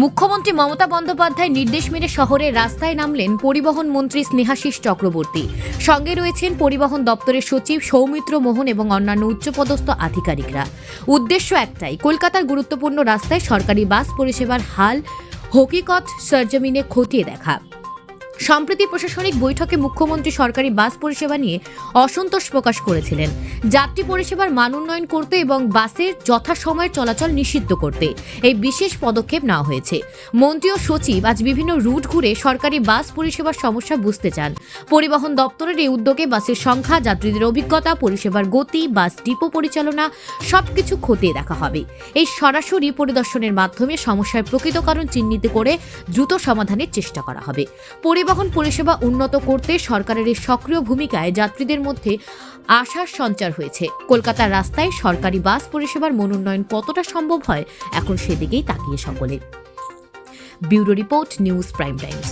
মুখ্যমন্ত্রী মমতা বন্দ্যোপাধ্যায় নির্দেশ মেনে শহরের রাস্তায় নামলেন পরিবহন মন্ত্রী স্নেহাশিস চক্রবর্তী। সঙ্গে রয়েছেন পরিবহন দপ্তরের সচিব সৌমিত্র মোহন এবং অন্যান্য উচ্চপদস্থ আধিকারিকরা। উদ্দেশ্য একটাই, কলকাতার গুরুত্বপূর্ণ রাস্তায় সরকারি বাস পরিষেবার হাল হকিকত সরজমিনে খতিয়ে দেখা। সম্প্রতি প্রশাসনিক বৈঠকে মুখ্যমন্ত্রী সরকারি বাস পরিষেবা নিয়ে অসন্তোষ প্রকাশ করেছিলেন। যাত্রী পরিষেবার মান উন্নয়ন করতে এবং বাসের যথাসময়ের চলাচল নিষিদ্ধ করতে এই বিশেষ পদক্ষেপ নেওয়া হয়েছে। মন্ত্রী ও সচিব আজ বিভিন্ন রুট ঘুরে সরকারি বাস পরিষেবার সমস্যা বুঝতে চান। পরিবহন দপ্তরের এই উদ্যোগে বাসের সংখ্যা, যাত্রীদের অভিজ্ঞতা, পরিষেবার গতি, বাস ডিপো পরিচালনা সবকিছু খতিয়ে দেখা হবে। এই সরাসরি পরিদর্শনের মাধ্যমে সমস্যার প্রকৃত কারণ চিহ্নিত করে দ্রুত সমাধানের চেষ্টা করা হবে। পরিবহন পরিষেবা উন্নত করতে সরকারের এই সক্রিয় ভূমিকায় যাত্রীদের মধ্যে আশার সঞ্চার হয়েছে। কলকাতার রাস্তায় সরকারি বাস পরিষেবার মনোন্নয়ন কতটা সম্ভব হয়, এখন সেদিকেই তাকিয়ে সকলে। Bureau report, news prime Times.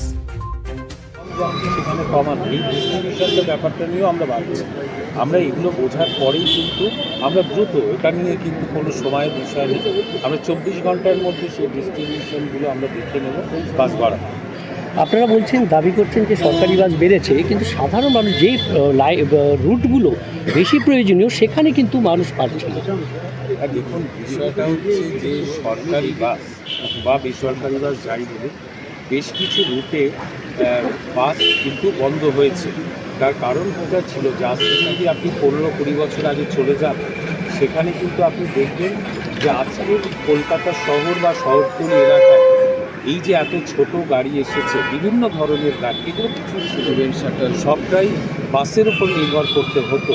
সেখানে কমান এই ডিস্ট্রিবিউশনের ব্যাপারটা নিয়েও আমরা ভাবছি। আমরা এগুলো বোঝার পরেই কিন্তু আমরা দ্রুত এটা নিয়ে কিন্তু কোনো সময়ের বিষয় নেই, আমরা 24 ঘন্টার মধ্যে সেই ডিস্ট্রিবিউশনগুলো আমরা দেখে নেব, বাস বাড়াবো। আপনারা বলছেন, দাবি করছেন যে সরকারি বাস বেড়েছে, কিন্তু সাধারণ মানুষ যেই রুটগুলো বেশি প্রয়োজনীয় সেখানে কিন্তু মানুষ পাচ্ছে না। আর দেখুন, বিষয়টা হচ্ছে যে সরকারি বাস বা বেসরকারি বাস যাই বলে বেশ কিছু রুটে বাস কিন্তু বন্ধ হয়েছে। তার কারণটা ছিল যে আজকে যদি আপনি 15-20 বছর আগে চলে যান, সেখানে কিন্তু আপনি দেখবেন যে আজকে কলকাতা শহর বা শহরতলি এলাকায় এই যে এত ছোট গাড়ি এসেছে, বিভিন্ন ধরনের গাড়ি, এগুলো কিছু সবটাই বাসের উপর নির্ভর করতে হতো,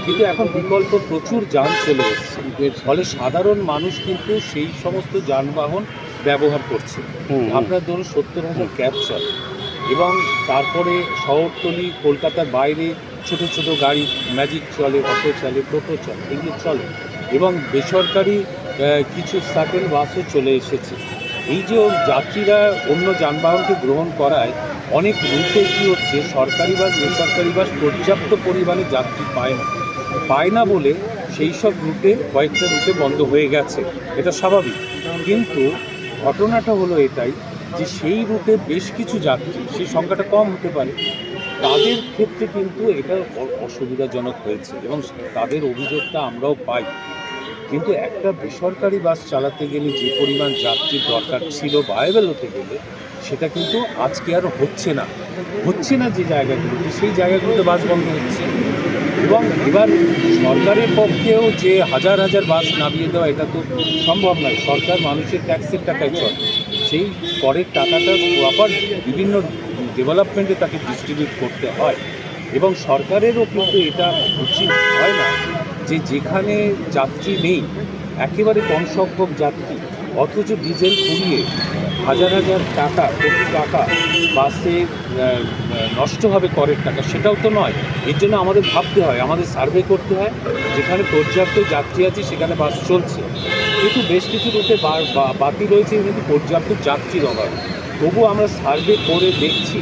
কিন্তু এখন বিকল্প প্রচুর যান চলে এসেছে। ফলে সাধারণ মানুষ কিন্তু সেই সমস্ত যানবাহন ব্যবহার করছে। আপনার ধরুন 70,000 ক্যাব চলে, এবং তারপরে শহরতলি কলকাতার বাইরে ছোট ছোট গাড়ি, ম্যাজিক চলে, অটো চলে, টোটো চলে, এগুলো চলে, এবং বেসরকারি কিছু সার্টেন বাসও চলে এসেছে। এই যে যাত্রীরা অন্য যানবাহনকে গ্রহণ করায় অনেক রুটে কী হচ্ছে, সরকারি বাস বেসরকারি বাস পর্যাপ্ত পরিমাণে যাত্রী পায় না বলে সেই সব রুটে কয়েকটা রুটে বন্ধ হয়ে গেছে। এটা স্বাভাবিক, কিন্তু ঘটনাটা হলো এটাই যে সেই রুটে বেশ কিছু যাত্রী, সেই সংখ্যাটা কম হতে পারে, তাদের ক্ষেত্রে কিন্তু এটা অসুবিধাজনক হয়েছে, এবং তাদের অভিযোগটা আমরাও পাই। কিন্তু একটা বেসরকারি বাস চালাতে গেলে যে পরিমাণ যাত্রীর দরকার ছিল ভায়াবল হতে গেলে, সেটা কিন্তু আজকে আর হচ্ছে না যে জায়গাগুলোতে, সেই জায়গাগুলোতে বাস বন্ধ হচ্ছে। এবং এবার সরকারের পক্ষেও যে হাজার হাজার বাস নামিয়ে দেওয়া, এটা তো সম্ভব নয়। সরকার মানুষের ট্যাক্সের টাকায় চলে, সেই করের টাকাটা প্রপার বিভিন্ন ডেভেলপমেন্টে তাকে ডিস্ট্রিবিউট করতে হয়, এবং সরকারেরও কিন্তু এটা উচিত হয় না যে যেখানে যাত্রী নেই, একেবারে কম সংখ্যক যাত্রী, অথচ ডিজেল পুড়িয়ে হাজার হাজার টাকা, কোটি টাকা বাসে নষ্ট হবে করের টাকা, সেটাও তো নয়। এর জন্য আমাদের ভাবতে হয়, আমাদের সার্ভে করতে হয়, যেখানে পর্যাপ্ত যাত্রী আছে সেখানে বাস চলছে, কিন্তু বেশ কিছু রুটে বাতিল রয়েছে, কিন্তু পর্যাপ্ত যাত্রীর অভাব। তবুও আমরা সার্ভে করে দেখছি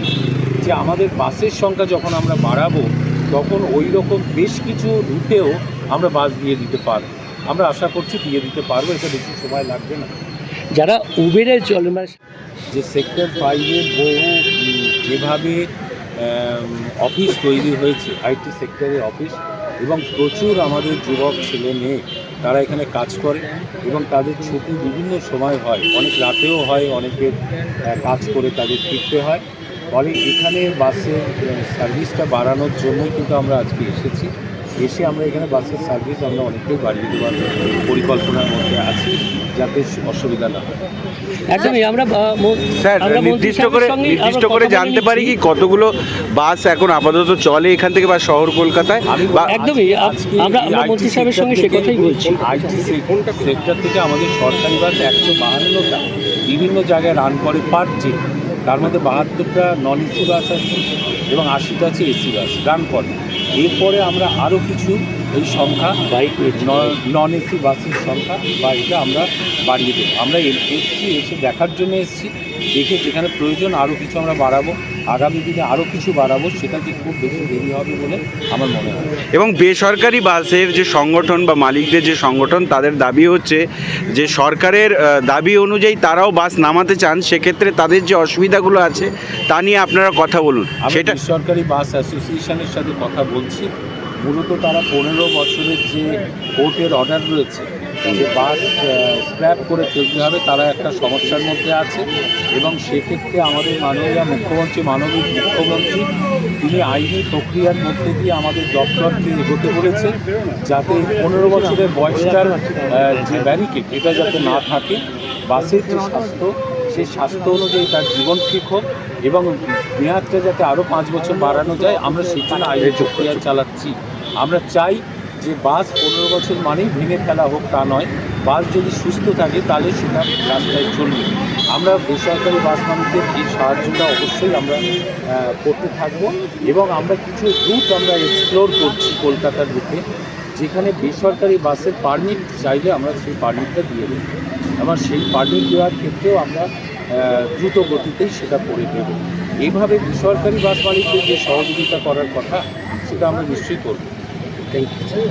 যে আমাদের বাসের সংখ্যা যখন আমরা বাড়াবো, তখন ওই রকম বেশ কিছু রুটেও আমরা বাস দিয়ে দিতে পারবো। আমরা আশা করছি দিয়ে দিতে পারবো, এটা বেশি সময় লাগবে না। যারা উবেরে চলে, মানে যে সেক্টর 5-এর বহু যেভাবে অফিস তৈরি হয়েছে, আইটি সেক্টরের অফিস, এবং প্রচুর আমাদের যুবক ছেলে মেয়ে তারা এখানে কাজ করে, এবং তাদের ছুটি বিভিন্ন সময় হয়, অনেক রাতেও হয়, অনেকের কাজ করে তাদের ফিরতে হয়। ফলে এখানে বাসের সার্ভিসটা বাড়ানোর জন্যই কিন্তু আমরা আজকে এসেছি। আমরা এখানে বাসের সার্ভিস আমরা অনেকটাই বাড়িয়ে দেওয়ার পরিকল্পনার মধ্যে আছি, যাতে অসুবিধা না হয়। একদমই। আমরা স্যার নির্দিষ্ট করে জানতে পারি কি কতগুলো বাস এখন আপাতত চলে এখান থেকে বা শহর কলকাতায়? একদমই, আমরা মন্ত্রী সাহেবের সঙ্গে সে কথাই বলছি। আইটি সেক্টর থেকে আমাদের সরকারি বাস 152টা বিভিন্ন জায়গায় রান করে পার ডে, তার মধ্যে 72টা নন এসি বাস আছে এবং 80টা আছে এসি বাস রান করে। এরপরে আমরা আরও কিছু এই সংখ্যা নন এসি বাসের সংখ্যা বা এটা আমরা বাড়িয়ে দেবো। আমরা এসে দেখার জন্য এসেছি, দেখে যেখানে প্রয়োজন আরও কিছু আমরা বাড়াবো। আগামী দিনে আরও কিছু বাড়াবো, সেটা যে খুব বেশি দেরি হবে বলে আমার মনে হয়। এবং বেসরকারি বাসের যে সংগঠন বা মালিকদের যে সংগঠন, তাদের দাবি হচ্ছে যে সরকারের দাবি অনুযায়ী তারাও বাস নামাতে চান, সেক্ষেত্রে তাদের যে অসুবিধাগুলো আছে তা নিয়ে আপনারা কথা বলুন। আমি সেটা বেসরকারি বাস অ্যাসোসিয়েশনের সাথে কথা বলছি। মূলত তারা 15 বছরের যে কোর্টের অর্ডার রয়েছে যে বাস স্ক্র্যাপ করে ফেলতে হবে, তারা একটা সমস্যার মধ্যে আছে এবং সেক্ষেত্রে আমাদের মাননীয় মুখ্যমন্ত্রী তিনি আইনি প্রক্রিয়ার মধ্যে দিয়ে আমাদের দপ্তরকে এগোতে বলেছে, যাতে 15 বছরের বয়সটার যে ব্যারিকেড এটা যাতে না থাকে, বাসের যে স্বাস্থ্য সেই স্বাস্থ্য অনুযায়ী তার জীবন ঠিক হোক এবং মেয়াদটা যাতে আরও 5 বছর বাড়ানো যায়, আমরা সেই জন্য আইনি প্রক্রিয়া চালাচ্ছি। আমরা চাই যে বাস 15 বছর মানেই ভেঙে ফেলা হোক তা নয়, বাস যদি সুস্থ থাকে তাহলে সেটা রাস্তায় চলবে। আমরা বেসরকারি বাস মালিকদের এই সাহায্যটা অবশ্যই আমরা করতে থাকবো এবং আমরা কিছু রুট আমরা এক্সপ্লোর করছি কলকাতার রুটে, যেখানে বেসরকারি বাসের পারমিট চাইলে আমরা সেই পারমিটটা দিয়ে দেবো। আবার সেই পারমিট দেওয়ার ক্ষেত্রেও আমরা দ্রুত গতিতেই সেটা করে দেব। এইভাবে বেসরকারি বাস মালিকদের যে সহযোগিতা করার কথা সেটা আমরা নিশ্চয়ই করব। Thank you.